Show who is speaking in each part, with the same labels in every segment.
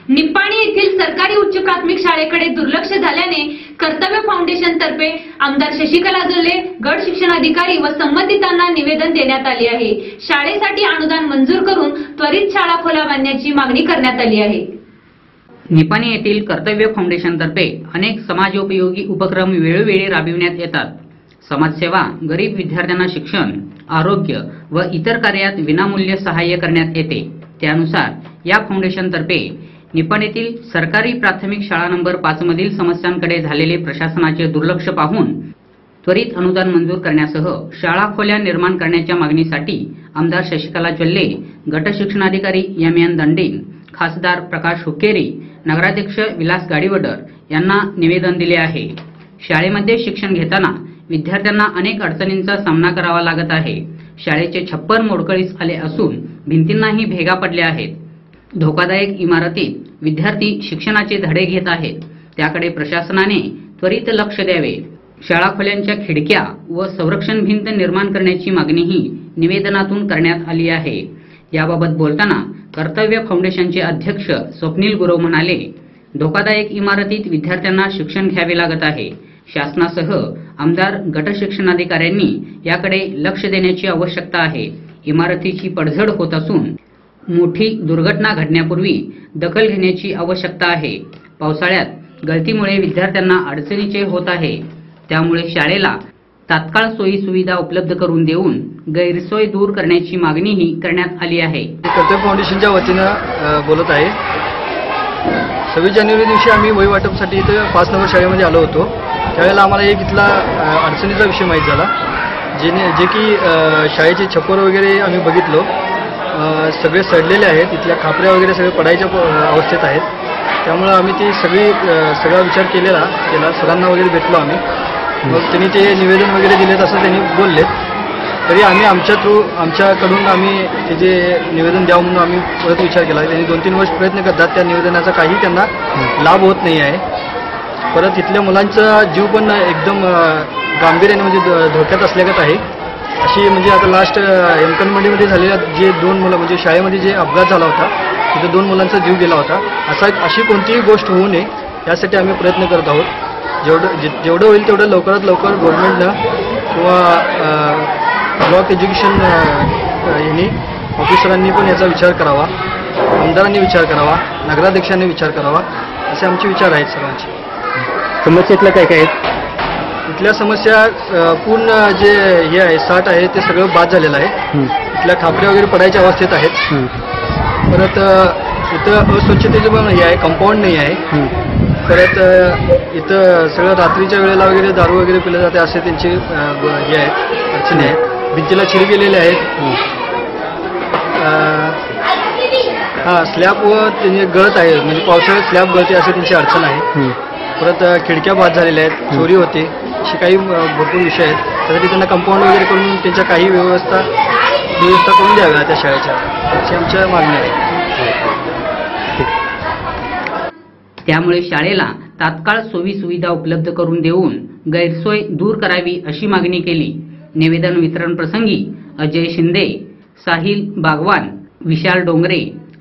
Speaker 1: निप्पाणी येथील सरकारी उच्च प्राथमिक शाळेकडे दुर्लक्ष झाल्याने कर्तव्य फाउंडेशन तर्फे आमदार शशिकला जोल्ले, गट शिक्षणाधिकारी व संबंधितांना निवेदन देण्यात आले आहे। शाळेसाठी अनुदान मंजूर करून त्वरित शाळा खोल्या बांधण्याची मागणी करण्यात आली आहे।
Speaker 2: निप्पाणी येथील कर्तव्य फाउंडेशन तर्फे अनेक समाजोपयोगी उपक्रम वेळोवेळी राबविण्यात येतात। समाजसेवा, गरीब विद्यार्थ्यांना शिक्षण, आरोग्य व इतर कार्यात विनामूल्य सहाय्य करण्यात येते। त्यानुसार या फाउंडेशन तर्फे निप्पाणीतील सरकारी प्राथमिक शाळा नंबर 5 मधील समस्यांकडे झालेले प्रशासनाचे दुर्लक्ष पाहून त्वरित अनुदान मंजूर करण्यासह शाळा खोल्या निर्माण करण्याच्या मागणीसाठी आमदार शशिकला जोल्ले, गट शिक्षणाधिकारी एम.एन. दंडीन, खासदार प्रकाश हुक्केरी, नगराध्यक्ष विलास गाडीवडर यांना निवेदन दिले आहे। शाळेमध्ये शिक्षण घेताना विद्यार्थ्यांना अनेक अडचणींचा सामना करावा लागत आहे। शाळेचे छप्पर मोडकळीस आले असून भिंतींनाही भेगा पडल्या आहेत। धोकादायक इमारतीत विद्यार्थी शिक्षणाचे धडे घेत आहेत, त्याकडे प्रशासनाने त्वरित लक्ष द्यावे। शाळा खोल्यांच्या खिडक्या व संरक्षण भिंत निर्माण करण्याची मागणीही निवेदनातून करण्यात आली आहे। याबाबत बोलताना कर्तव्य फाउंडेशनचे अध्यक्ष स्वप्नील गुरव म्हणाले, धोकादायक इमारतीत विद्यार्थ्यांना शिक्षण घ्यावे लागत आहे। शासनासह आमदार, गट शिक्षणाधिकाऱ्यांनी याकडे लक्ष देण्याची आवश्यकता आहे। इमारतीची पडझड होत असून मोठी दुर्घटना घडण्यापूर्वी दखल घेण्याची आवश्यकता आहे। पावसाळ्यात गळतीमुळे विद्यार्थ्यांना अडचणीचे होत आहे, त्यामुळे शाळेला तात्काळ सोयी सुविधा उपलब्ध करून देऊन गैरसोय दूर करण्याची मागणीही करण्यात आली आहे।
Speaker 3: कर्तव्य फाउंडेशनच्या वतीने बोलत आहे। 26 जानेवारी दिवशी आम्ही वही वाटपसाठी इथे 5 नंबर शाळेमध्ये आलो होतो। त्यावेळेला आम्हाला एक इथला अडचणीचा विषय माहीत झाला, जे की शाळेचे छप्पर वगैरे आम्ही बघितलो, सगळे सडलेले आहेत। इथल्या खापऱ्या वगैरे सगळे पडायच्या अवस्थेत आहेत। त्यामुळे आम्ही ती सगळा विचार केला, सरांना वगैरे भेटलो आम्ही। मग त्यांनी ते निवेदन वगैरे दिलेत असं त्यांनी बोललेत। तरी आम्ही आमच्याकडून आम्ही ते जे निवेदन द्यावं म्हणून आम्ही परत विचार केला। त्यांनी 2-3 वर्ष प्रयत्न करतात, त्या निवेदनाचा काही त्यांना लाभ होत नाही आहे। परत इथल्या मुलांचा जीव पण एकदम गांभीर्याने म्हणजे धोक्यात असल्यागत आहे। अशी म्हणजे आता लास्ट एमकनमंडीमध्ये झालेल्या जे 2 मुलं म्हणजे शाळेमध्ये जे अपघात झाला होता, तिथे 2 मुलांचा जीव गेला होता। अशी कोणतीही गोष्ट होऊ नये यासाठी आम्ही प्रयत्न करत आहोत। जेवढं होईल तेवढं लवकरात लवकर गव्हर्नमेंटनं किंवा ब्लॉक एज्युकेशन यांनी ऑफिसरांनी पण याचा विचार करावा, आमदारांनी विचार करावा, नगराध्यक्षांनी विचार करावा, असे आमचे विचार आहेत सर्वांचे।
Speaker 4: समस्येतल्या काय काय आहेत?
Speaker 3: इथल्या समस्या पूर्ण जे हे आहे 60 आहे ते सगळं बाद झालेलं आहे। इथल्या खापऱ्या वगैरे पडायच्या अवस्थेत आहेत। परत इथं अस्वच्छतेचं पण हे आहे, कंपाऊंड नाही आहे। परत इथं सगळं रात्रीच्या वेळेला वगैरे दारू वगैरे पिलं जाते असे त्यांचे हे आहेत, अडचणी आहेत। भिंतीला छिरी गेलेले आहेत। स्लॅब व त्यांचे गळत आहे, म्हणजे पावसाळ्यात स्लॅब गळते असे त्यांची अडचण आहे। परत खिडक्या बाद झालेल्या आहेत, चोरी होते, असे काही भरपूर विषय आहेत। त्यासाठी त्यांना कंपाऊंड वगैरे करून त्यांच्या काही व्यवस्था करून द्याव्या त्या शाळेच्या, अशी आमच्या मागणी आहे।
Speaker 2: त्यामुळे शाळेला तात्काळ सोयी सुविधा उपलब्ध करून देऊन गैरसोय दूर करावी अशी मागणी केली। निवेदन वितरण प्रसंगी अजय शिंदे, साहिल बागवान, विशाल डोंगरे,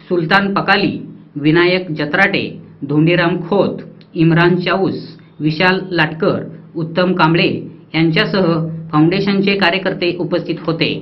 Speaker 2: सुलतान पकाली, विनायक जत्राटे, धोंडीराम खोत, इम्रान चाऊस, विशाल लाटकर, उत्तम कांबळे यांच्यासह फाउंडेशनचे कार्यकर्ते उपस्थित होते।